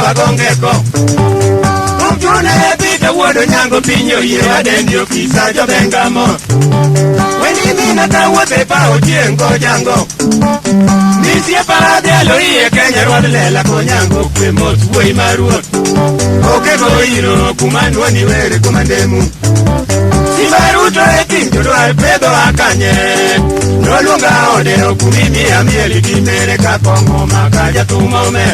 wagongeko Umjune pita wodo nyango pinyo yewa dendio kisa jo bengamo Weni mina ta wote pa ojiengo jango Nisie parade aloie Kenya rwadlela konyango kwe motu woi maruot Okego iro kumandwa ni were kumandemu Sibaruto etinjo doa pedo akanye Nolunga ode okumimi amieli kimere kapongo makaja tumome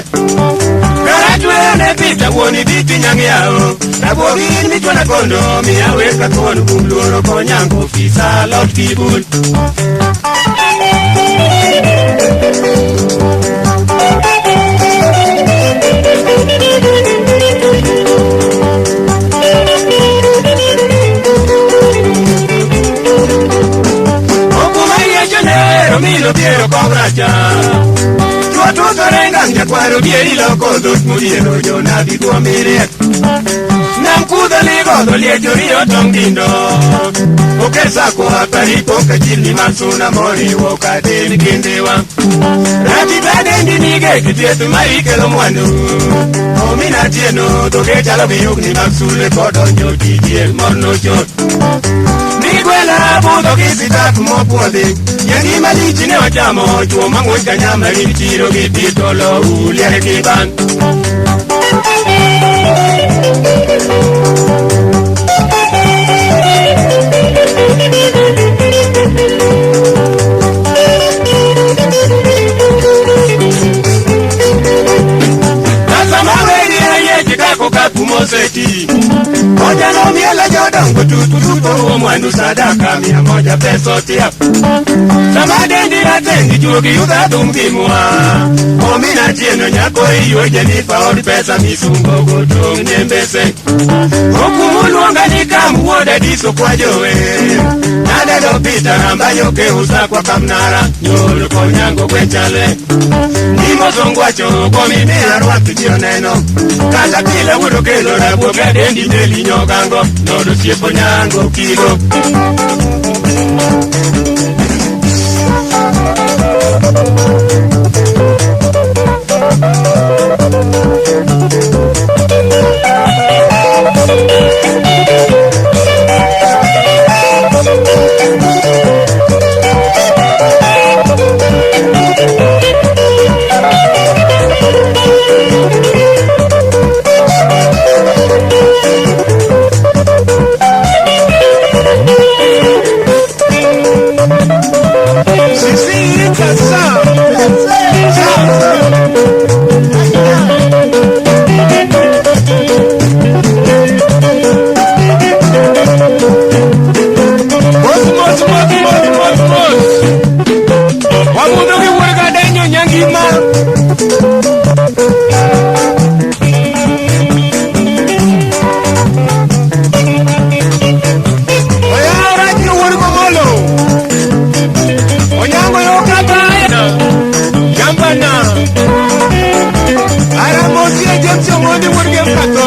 Karatwene pita woni biti nyangi yao Nabogin mitwana kondo miyawe katwonu kumluro konyango fisa lot kibul Milo piero cobracha Chua tuto rengang Cuaro bieri loco dos muriendo Yo nabi tu amire Nam kuda ligo do lieto rio tongindo Oke sako akaripo Kachili mansuna mori Woka deni kindewa Rati badendi nige Kitietu marike lo mwanu Omina tieno Toke chalo biyuk ni maksule Kodonyo tijie morno chot Niguela budo kisita kumo puode Yangi malichi ne wachamo Chuo mangwe kanyama Limchiro gipitolo Uliare kiban Moseti Oja no miela jodan Kututututo Mwandu sadaka 100 peso tiap Samadendi ratendi Chuoki yuga tumbimua Omina tieno nyako iyo Jenifa odi pesa misungo Kutung nembese Okumuluanga nikamu Woda diso kwa jowe Nadego pita Rambayo ke usa kwa kamnara Nyolu konyango kwechale Nimo songwacho Kwa mimi arwatu jioneno Kata kila wuro kelo Rabo gadendi deli nyogango Nodo siepo nyango kilo Ara mosi e jemso moni wurgem kato